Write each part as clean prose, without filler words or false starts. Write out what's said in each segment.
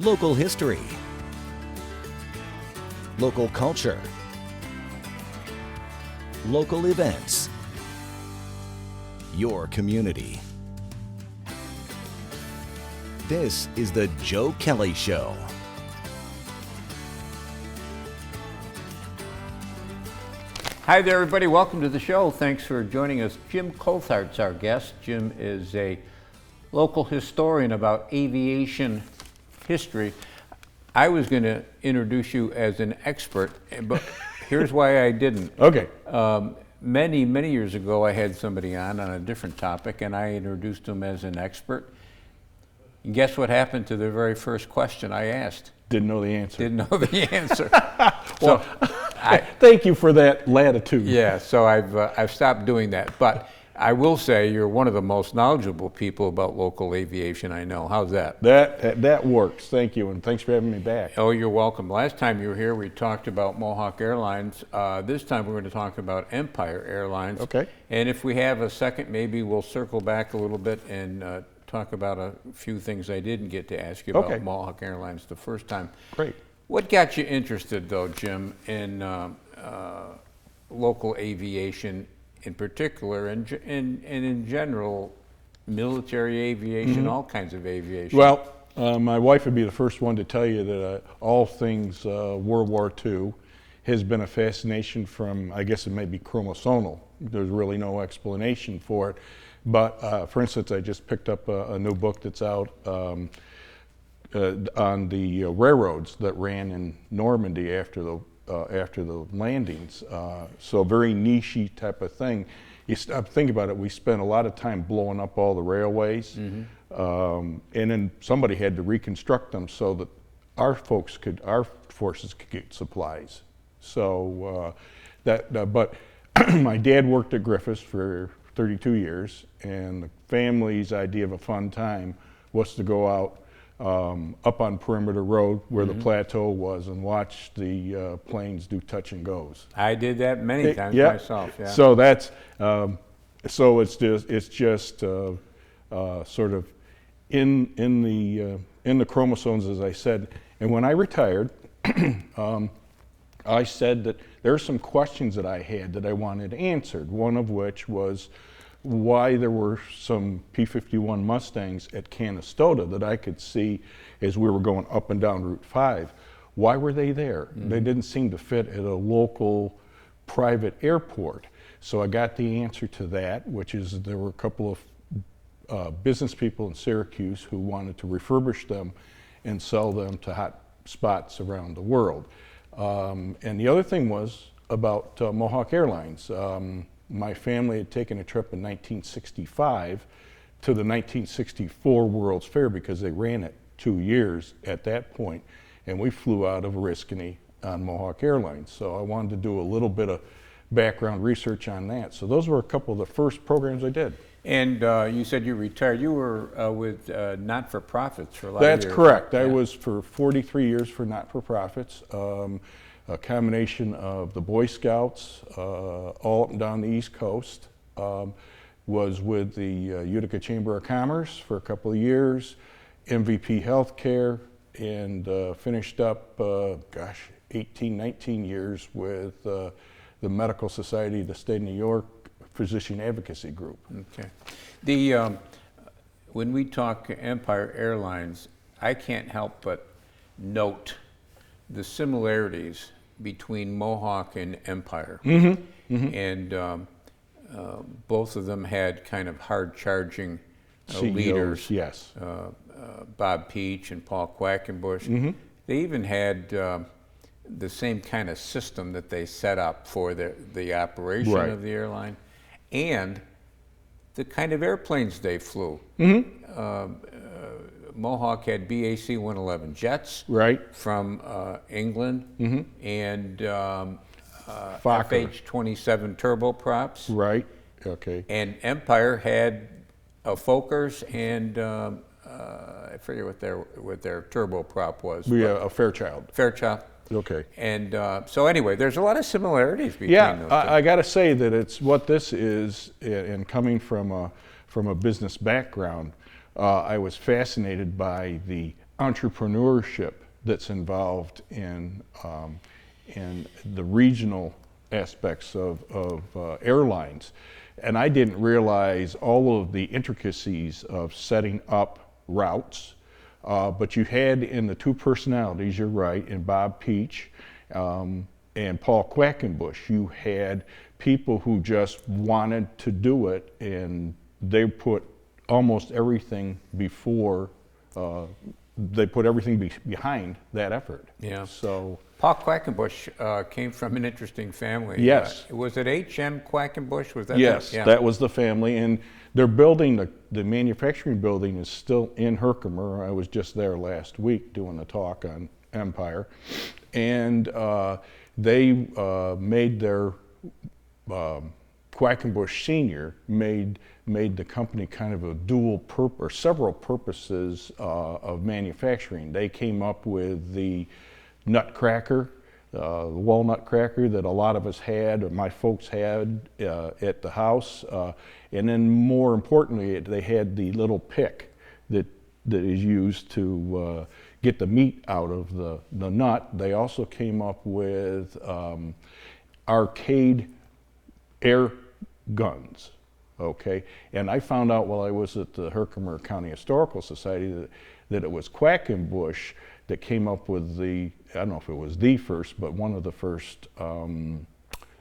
local history, local culture, local events, your community. This is the Joe Kelly Show. Hi there, everybody. Welcome to the show. Thanks for joining us. Jim Coulthart's our guest. Jim is a local historian about aviation history. I was going to introduce you as an expert, but here's why I didn't. Okay. Many years ago, I had somebody on a different topic, and I introduced him as an expert. And guess what happened to the very first question I asked? Didn't know the answer. Didn't know the answer. Well, thank you for that latitude. Yeah, so I've stopped doing that. But I will say you're one of the most knowledgeable people about local aviation I know. How's that? That works. Thank you, and thanks for having me back. Oh, you're welcome. Last time you were here, we talked about Mohawk Airlines. This time we're going to talk about Empire Airlines. Okay. And if we have a second, maybe we'll circle back a little bit and talk about a few things I didn't get to ask you about Mohawk Airlines the first time. Great. What got you interested, though, Jim, in local aviation in particular, and in general, military aviation, all kinds of aviation? Well, my wife would be the first one to tell you that all things World War II has been a fascination from, I guess it may be chromosomal. There's really no explanation for it. But for instance, I just picked up a new book that's out on the railroads that ran in Normandy after the landings. So very niche-y type of thing. You stop thinking about it, we spent a lot of time blowing up all the railways, and then somebody had to reconstruct them so that our forces could get supplies. So but my dad worked at Griffiths for 32 years, and the family's idea of a fun time was to go out up on Perimeter Road where the plateau was and watch the planes do touch and goes. I did that many times myself. Yeah. So that's so it's just sort of in the chromosomes, as I said. And when I retired, I said that there are some questions that I had that I wanted answered. One of which was why there were some P-51 Mustangs at Canastota that I could see as we were going up and down Route 5. Why were they there? They didn't seem to fit at a local private airport. So I got the answer to that, which is there were a couple of business people in Syracuse who wanted to refurbish them and sell them to hot spots around the world. And the other thing was about Mohawk Airlines. My family had taken a trip in 1965 to the 1964 World's Fair because they ran it 2 years at that point, and we flew out of Oriskany on Mohawk Airlines. So I wanted to do a little bit of background research on that. So those were a couple of the first programs I did. And you said you retired. You were with not-for-profits for a lot of years. That's correct. I was for 43 years for not-for-profits. A combination of the Boy Scouts, all up and down the East Coast, was with the Utica Chamber of Commerce for a couple of years, MVP Healthcare, and finished up, 18, 19 years with the Medical Society of the State of New York Physician Advocacy Group. Okay. When we talk Empire Airlines, I can't help but note the similarities between Mohawk and Empire. And both of them had kind of hard-charging leaders. Yes. Bob Peach and Paul Quackenbush. They even had the same kind of system that they set up for the operation of the airline, and the kind of airplanes they flew. Mohawk had BAC 111 jets from England, and FH-27 turboprops. Right. Okay. And Empire had a Fokkers and I forget what their turboprop was. A Fairchild. Fairchild. Okay. And so anyway, there's a lot of similarities between those two. I got to say that it's what this is, and coming from a business background, I was fascinated by the entrepreneurship that's involved in the regional aspects of airlines. And I didn't realize all of the intricacies of setting up routes. But you had in the two personalities, you're right, in Bob Peach and Paul Quackenbush, you had people who just wanted to do it, and they put almost everything before, they put everything behind that effort. Yeah. So Paul Quackenbush came from an interesting family. Yes. Was it H.M. Quackenbush? Was that? yes, Yeah. that was the family, and they're building, the manufacturing building is still in Herkimer. I was just there last week doing a talk on Empire, and they made their, Quackenbush Sr. made the company kind of a dual purpose, or several purposes of manufacturing. They came up with the nutcracker, the walnut cracker that a lot of us had, or my folks had at the house. And then more importantly, they had the little pick that is used to get the meat out of the nut. They also came up with arcade air guns. Okay, and I found out while I was at the Herkimer County Historical Society that it was Quackenbush that came up with the, I don't know if it was the first, but one of the first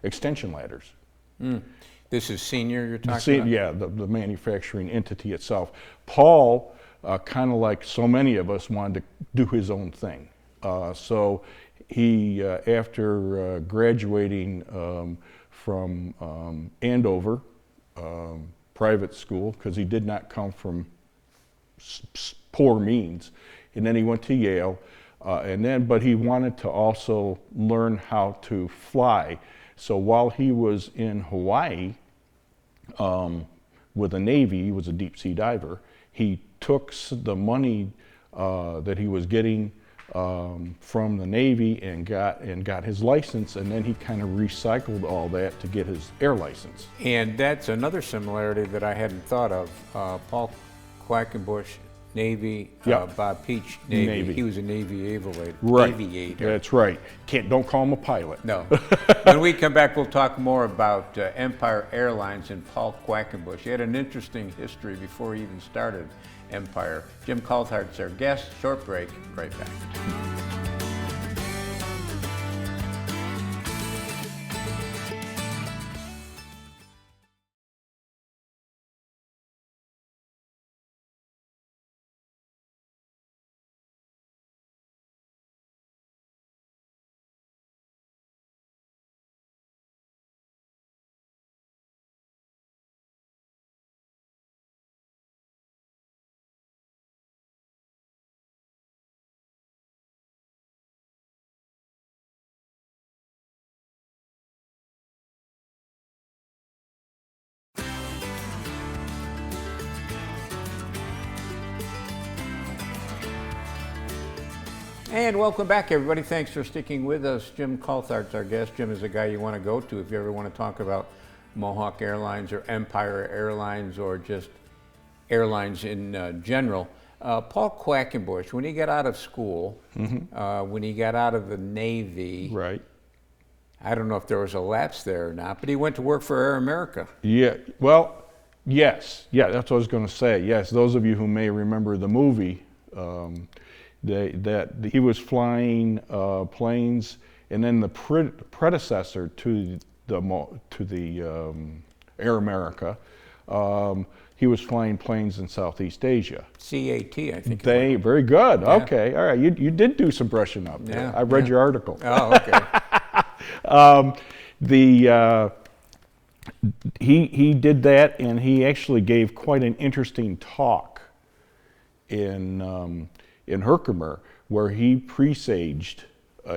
extension ladders. Mm. This is Senior you're talking about? Yeah, the manufacturing entity itself. Paul, kind of like so many of us, wanted to do his own thing. So he, after graduating from Andover, private school, because he did not come from poor means, and then he went to Yale, but he wanted to also learn how to fly. So while he was in Hawaii with the Navy, he was a deep sea diver, he took the money that he was getting from the Navy and got his license, and then he kind of recycled all that to get his air license. And that's another similarity that I hadn't thought of. Paul Quackenbush, Navy, Yep. Bob Peach, Navy. Navy. He was a Navy aviator. Right. Aviator. That's right. Don't call him a pilot. No. When we come back, we'll talk more about Empire Airlines and Paul Quackenbush. He had an interesting history before he even started Empire. Jim Coulthart's our guest. Short break. Right back. And welcome back, everybody. Thanks for sticking with us. Jim Coulthart's our guest. Jim is a guy you want to go to if you ever want to talk about Mohawk Airlines or Empire Airlines or just airlines in general. Paul Quackenbush, when he got out of school, when he got out of the Navy, Right. I don't know if there was a lapse there or not, but he went to work for Air America. Yeah. Well, yes. Yeah, that's what I was going to say. Yes, those of you who may remember the movie, that he was flying planes, and then the predecessor to the Air America, he was flying planes in Southeast Asia. CAT, I think. Very good. Yeah. Okay, all right. You did do some brushing up. Yeah, I read yeah. your article. Oh, okay. He did that, and he actually gave quite an interesting talk in Herkimer, where he presaged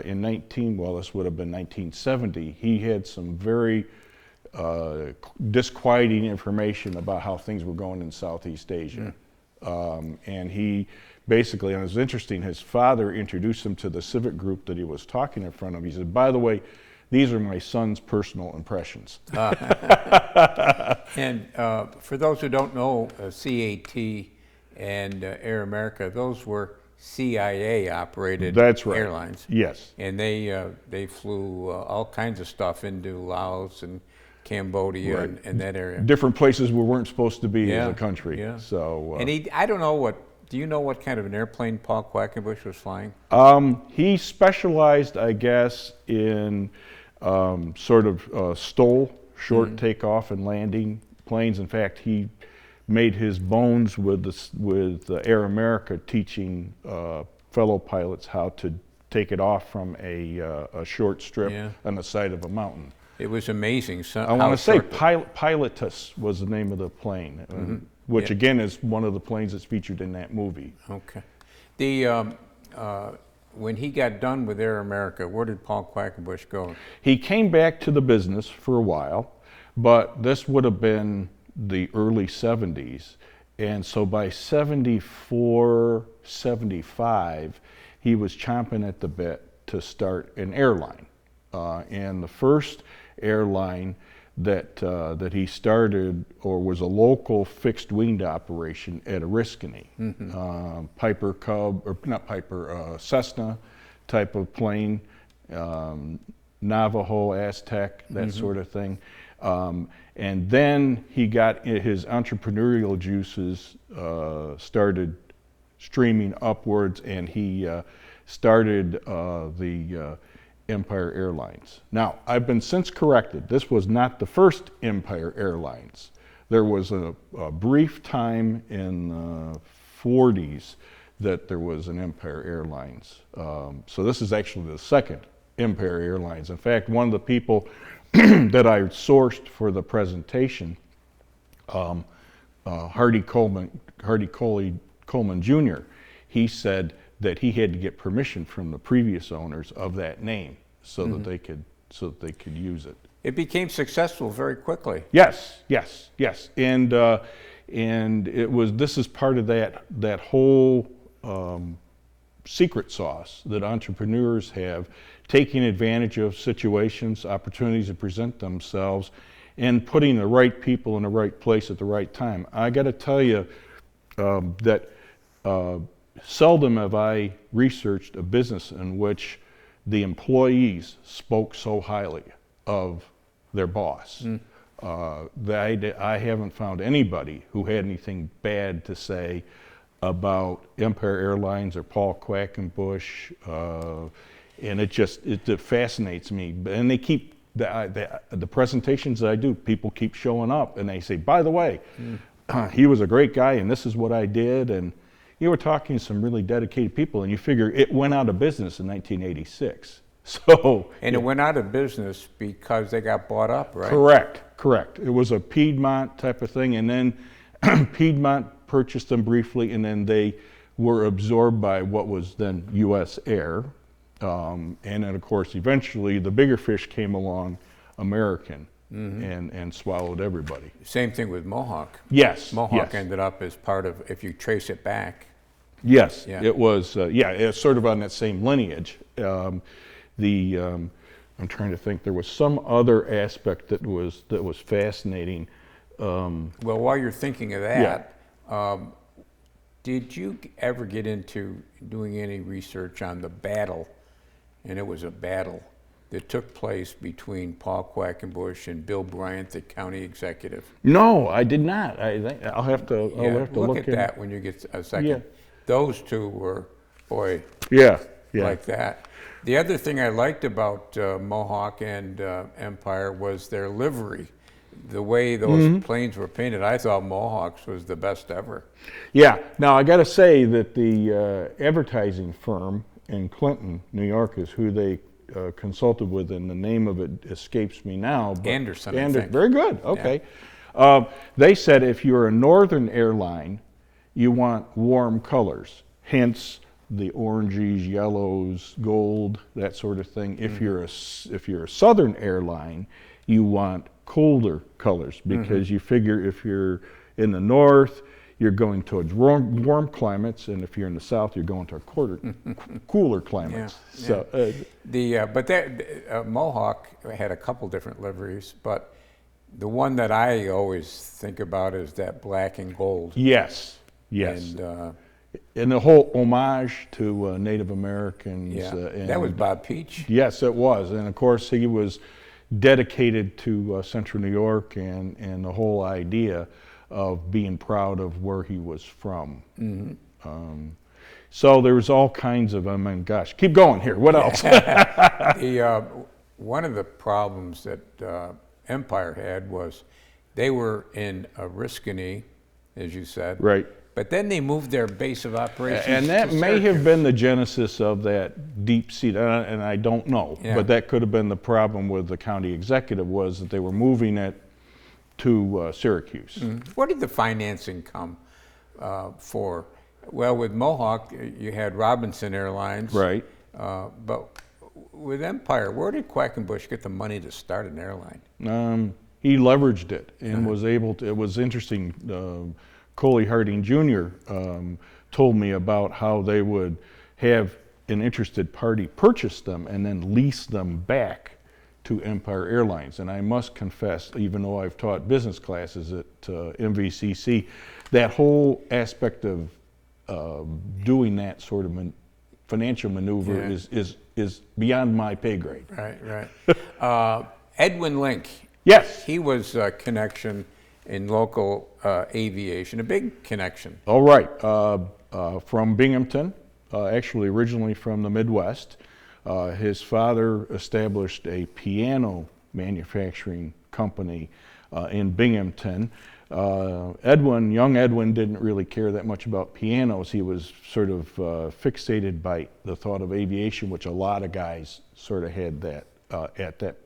in this would have been 1970. He had some very disquieting information about how things were going in Southeast Asia. And he basically, and it was interesting, his father introduced him to the civic group that he was talking in front of. He said, by the way, these are my son's personal impressions. And for those who don't know, CAT and Air America, those were CIA operated That's right. airlines. Yes. And they flew all kinds of stuff into Laos and Cambodia Right. and that area. Different places we weren't supposed to be as Yeah, a country. yeah. So, And I don't know do you know what kind of an airplane Paul Quackenbush was flying? he specialized, I guess, in sort of STOL, short takeoff and landing planes. In fact, he made his bones with Air America, teaching fellow pilots how to take it off from a short strip on the side of a mountain. It was amazing. I want to say Pilotus was the name of the plane, which again is one of the planes that's featured in that movie. Okay. When he got done with Air America, where did Paul Quackenbush go? He came back to the business for a while, but this would have been the early 70s. And so by 74, 75, he was chomping at the bit to start an airline. And the first airline that he started, or was a local fixed-winged operation at Oriskany. Piper Cub, or not Piper, Cessna type of plane, Navajo, Aztec, that sort of thing. And then he got his entrepreneurial juices started streaming upwards, and he started the Empire Airlines. Now, I've been since corrected. This was not the first Empire Airlines. There was a brief time in the 40s that there was an Empire Airlines. So this is actually the second Empire Airlines. In fact, one of the people that I sourced for the presentation, Hardy Coleman Jr., he said that he had to get permission from the previous owners of that name so that they could use it. It became successful very quickly. Yes, and this is part of that whole secret sauce that entrepreneurs have, taking advantage of situations, opportunities that present themselves, and putting the right people in the right place at the right time. I got to tell you that seldom have I researched a business in which the employees spoke so highly of their boss. I haven't found anybody who had anything bad to say about Empire Airlines or Paul Quackenbush, and it fascinates me. And they keep the presentations that I do. People keep showing up, and they say, "By the way, he was a great guy, and this is what I did." And you were talking to some really dedicated people, and you figure it went out of business in 1986. So, and it went out of business because they got bought up, right? Correct. It was a Piedmont type of thing, and then Piedmont purchased them briefly, and then they were absorbed by what was then U.S. Air. And then, of course, eventually the bigger fish came along, American, and swallowed everybody. Same thing with Mohawk. Yes. Mohawk ended up as part of, if you trace it back. Yes, Yeah. it was. It's sort of on that same lineage. I'm trying to think. There was some other aspect that was fascinating. Well, while you're thinking of that, did you ever get into doing any research on the battle? And it was a battle that took place between Paul Quackenbush and Bill Bryant, the county executive. No, I did not. I'll have to look at that when you get a second. Yeah. Those two were, Yeah. like that. The other thing I liked about Mohawk and Empire was their livery. The way those planes were painted, I thought Mohawk's was the best ever. Yeah. Now, I got to say that the advertising firm in Clinton, New York, is who they consulted with, and the name of it escapes me now. But Anderson, I think. Very good. Okay. Yeah. They said if you're a northern airline, you want warm colors, hence the oranges, yellows, gold, that sort of thing. If you're a southern airline, you want colder colors, because you figure if you're in the north, you're going towards warm climates, and if you're in the south, you're going to cooler climates. Yeah, yeah. So, Mohawk had a couple different liveries, but the one that I always think about is that black and gold. Yes. And and the whole homage to Native Americans. Yeah, And that was Bob Peach. yes, it was. And of course, he was dedicated to Central New York and the whole idea of being proud of where he was from. So there was all kinds of, I mean, gosh, keep going here. What else? One of the problems that Empire had was they were in Oriskany, as you said. Right. But then they moved their base of operations. And that to may have Syracuse. been the genesis of that deep seat, and I don't know, Yeah. but that could have been the problem with the county executive, was that they were moving it to Syracuse. Where did the financing come for? Well, with Mohawk, you had Robinson Airlines. Right. But with Empire, where did Quackenbush get the money to start an airline? He leveraged it and was able to. It was interesting. Coley Harding Jr. Told me about how they would have an interested party purchase them and then lease them back to Empire Airlines. And I must confess, even though I've taught business classes at MVCC, that whole aspect of doing that sort of financial maneuver is beyond my pay grade. Right. Bedwin Link. Yes. He was a connection in local aviation, a big connection. All right. From Binghamton, actually originally from the Midwest. His father established a piano manufacturing company in Binghamton. Young Edwin didn't really care that much about pianos. He was sort of fixated by the thought of aviation, which a lot of guys sort of had that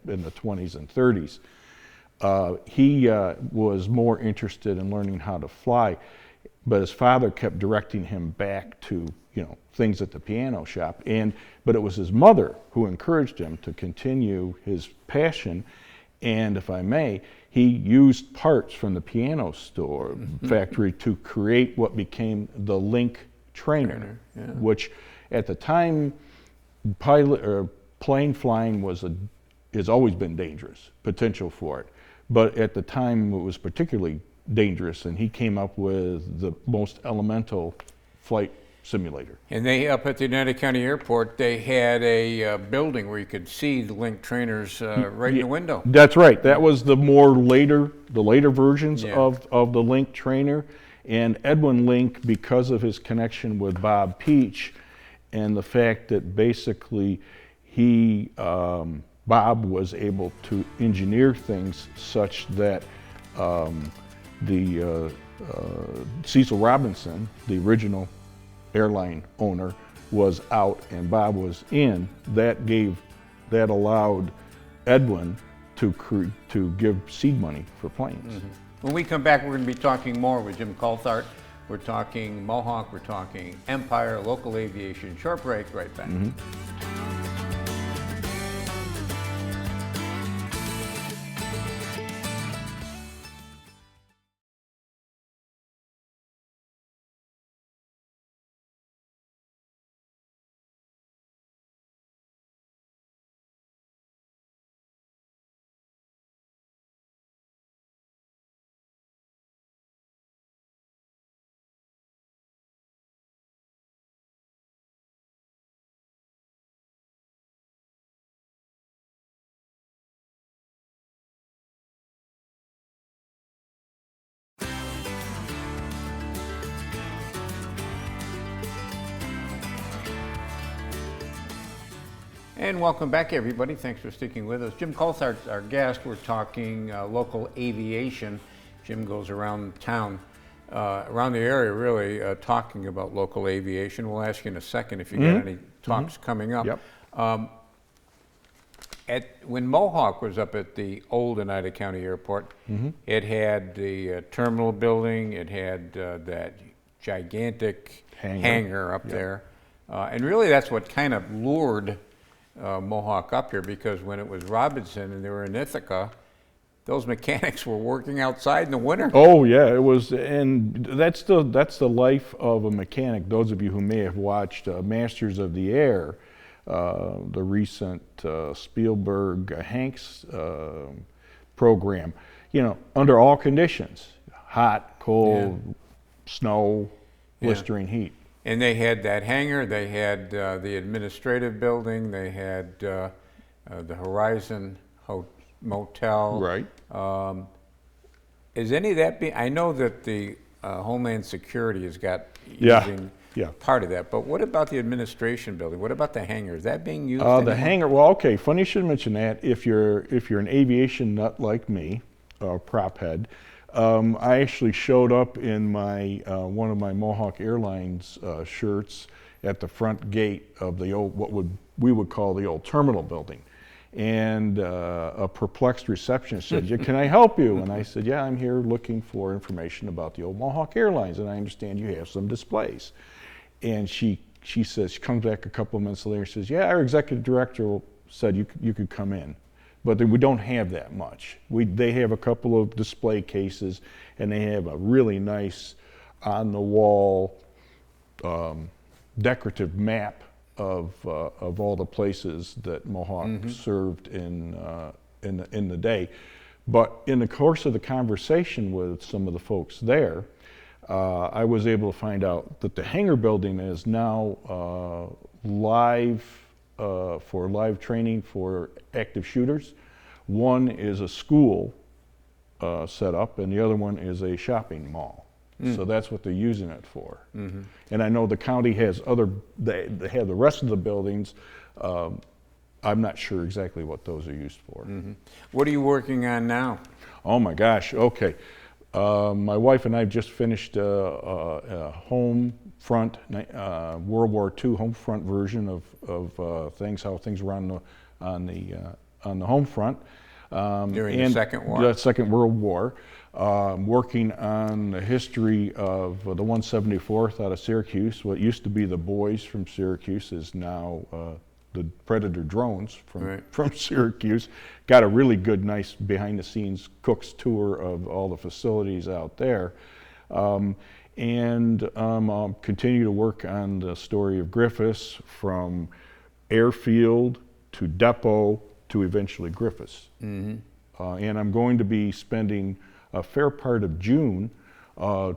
in the 20s and 30s. He was more interested in learning how to fly, but his father kept directing him back to things at the piano shop. But it was his mother who encouraged him to continue his passion. And if I may, he used parts from the piano store factory to create what became the Link trainer, which at the time, plane flying has always been dangerous, potential for it. But at the time, it was particularly dangerous, and he came up with the most elemental flight simulator. And they, up at the United County Airport, they had a building where you could see the Link trainers right in the window. That's right. That was the later versions of the Link trainer. And Edwin Link, because of his connection with Bob Peach and the fact that basically Bob was able to engineer things such that Cecil Robinson, the original airline owner, was out and Bob was in. That allowed Edwin to give seed money for planes. When we come back, we're going to be talking more with Jim Coulthart. We're talking Mohawk, we're talking Empire, local aviation. Short break, right back. And welcome back, everybody. Thanks for sticking with us. Jim Coulthart's our guest. We're talking local aviation. Jim goes around town, around the area, really, talking about local aviation. We'll ask you in a second if you got any talks coming up. Yep. When Mohawk was up at the old Oneida County Airport, it had the terminal building, it had that gigantic hangar up there. And really that's what kind of lured Mohawk up here, because when it was Robinson and they were in Ithaca, those mechanics were working outside in the winter. Oh yeah, it was, and that's the life of a mechanic. Those of you who may have watched Masters of the Air, the recent Spielberg Hanks program, under all conditions, hot, cold, snow, blistering heat. And they had that hangar, they had the administrative building, they had the Horizon Motel. Right. Is any of that being, I know that the Homeland Security has got Yeah, using yeah. part of that, but what about the administration building? What about the hangar? Is that being used? The anymore? hangar, well, okay, funny you should mention that. If you're an aviation nut like me, prop head, I actually showed up in my one of my Mohawk Airlines shirts at the front gate of the old, we would call the old terminal building. And a perplexed receptionist said, "Yeah, can I help you?" And I said, "Yeah, I'm here looking for information about the old Mohawk Airlines, and I understand you have some displays." And she says, she comes back a couple of minutes later and says, "Yeah, our executive director said you could come in." But we don't have that much. They have a couple of display cases, and they have a really nice on-the-wall decorative map of all the places that Mohawk served in the day. But in the course of the conversation with some of the folks there, I was able to find out that the hangar building is now live for live training for active shooters. One is a school set up, and the other one is a shopping mall. So that's what they're using it for. And I know the county has they have the rest of the buildings. I'm not sure exactly what those are used for. What are you working on now? Oh my gosh, okay. My wife and I have just finished a home front, World War II home front version of things, how things were on the home front. During the Second War? The Second World War. Working on the history of the 174th out of Syracuse. What used to be the boys from Syracuse is now the Predator drones from Syracuse. Got a really good, nice behind-the-scenes cook's tour of all the facilities out there. And I'll continue to work on the story of Griffiths from airfield to depot to eventually Griffiths. And I'm going to be spending a fair part of June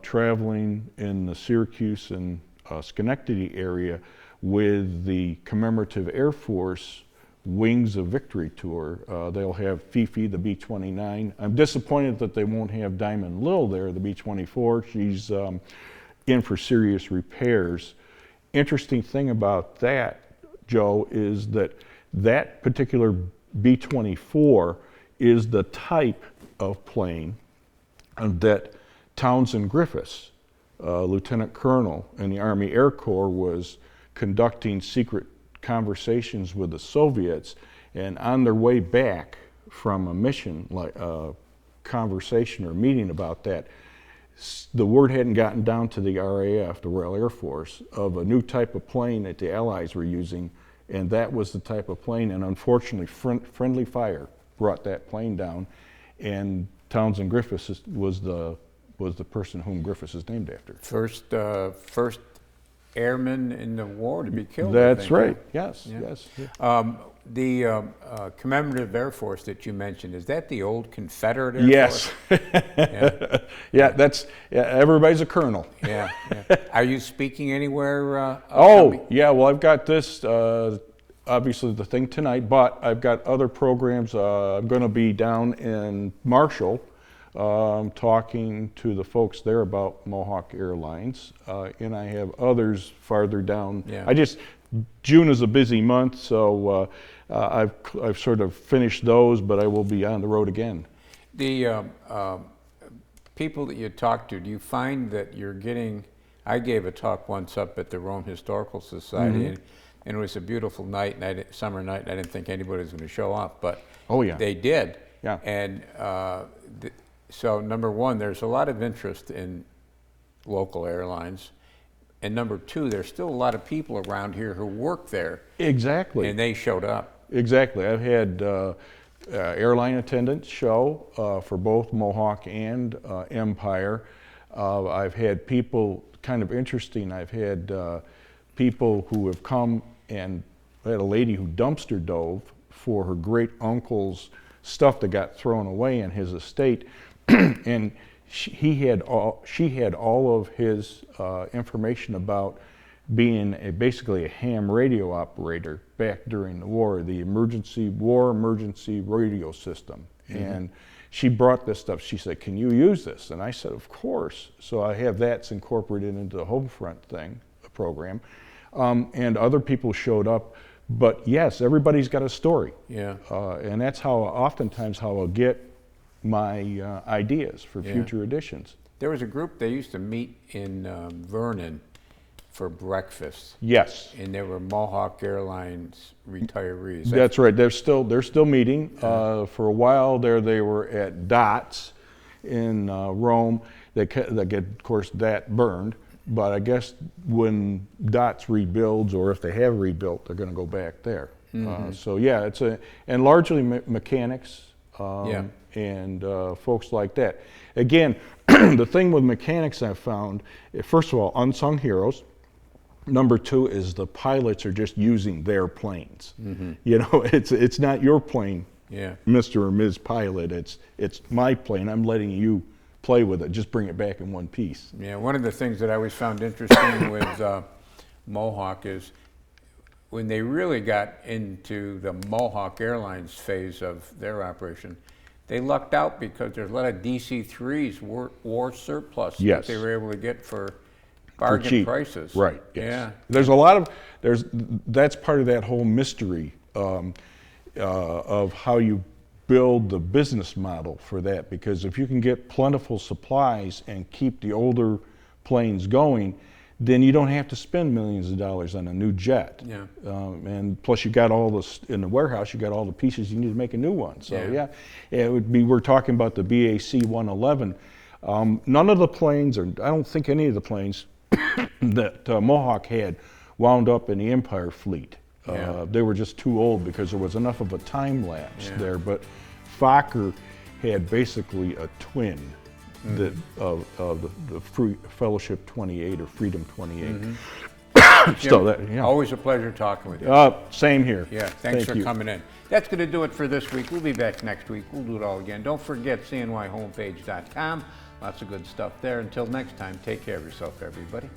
traveling in the Syracuse and Schenectady area with the Commemorative Air Force Wings of Victory tour. They'll have Fifi, the B-29. I'm disappointed that they won't have Diamond Lil there, the B-24. She's in for serious repairs. Interesting thing about that, Joe, is that particular B-24 is the type of plane that Townsend Griffiths, Lieutenant Colonel in the Army Air Corps, was conducting secret conversations with the Soviets, and on their way back from a mission, like a conversation or meeting about that, the word hadn't gotten down to the RAF, the Royal Air Force, of a new type of plane that the Allies were using, and that was the type of plane, and unfortunately friendly fire brought that plane down, and Townsend Griffiths was the person whom Griffiths is named after. First airman in the war to be killed. That's right. Yes. Yeah. Yes. The Commemorative Air Force that you mentioned, is that the old Confederate Air Yes. Force? Yeah. Yeah. Everybody's a colonel. Yeah. Are you speaking anywhere? Yeah. Well, I've got this. Obviously, the thing tonight, but I've got other programs. I'm going to be down in Marshall, talking to the folks there about Mohawk Airlines, and I have others farther down. Yeah. June is a busy month, so I've sort of finished those, but I will be on the road again. The people that you talk to, do you find that you're getting? I gave a talk once up at the Rome Historical Society, and it was a beautiful night, summer night, and I didn't think anybody was going to show up, but they did. Yeah. And so number one, there's a lot of interest in local airlines, and number two, there's still a lot of people around here who work there. Exactly. And they showed up. Exactly. I've had airline attendants show for both Mohawk and Empire. I've had people, kind of interesting, I've had people who have come, and I had a lady who dumpster dove for her great uncle's stuff that got thrown away in his estate, and she had all of his information about being basically a ham radio operator back during the war, the war emergency radio system. And she brought this stuff. She said, "Can you use this?" And I said, "Of course." So I have that's incorporated into the Homefront program. And other people showed up. But yes, everybody's got a story. Yeah. And that's oftentimes how I'll get my ideas for future editions. There was a group, they used to meet in Vernon for breakfast. Yes. And they were Mohawk Airlines retirees. That's right. They're still meeting. For a while there, they were at DOTS in Rome. Of course, that burned. But I guess when DOTS rebuilds, or if they have rebuilt, they're going to go back there. So yeah, and largely mechanics and folks like that. Again, the thing with mechanics I've found, first of all, unsung heroes. Number two is the pilots are just using their planes. You know, it's not your plane, Mr. or Ms. Pilot. It's my plane. I'm letting you play with it. Just bring it back in one piece. Yeah, one of the things that I always found interesting with Mohawk is when they really got into the Mohawk Airlines phase of their operation, they lucked out because there's a lot of DC-3s, war surplus that they were able to get for bargain prices. Right. Yes. Yeah. There's a lot of that's part of that whole mystery of how you build the business model for that, because if you can get plentiful supplies and keep the older planes going, then you don't have to spend millions of dollars on a new jet. Yeah. And plus you got all this in the warehouse, you got all the pieces you need to make a new one. So yeah, it would be, we're talking about the BAC 111. None of the planes, or I don't think any of the planes that Mohawk had wound up in the Empire fleet. They were just too old because there was enough of a time lapse there. But Fokker had basically a twin of the Fellowship 28 or Freedom 28. Jim, always a pleasure talking with you. Same here. Yeah, thanks for coming in. That's going to do it for this week. We'll be back next week. We'll do it all again. Don't forget cnyhomepage.com. Lots of good stuff there. Until next time, take care of yourself, everybody.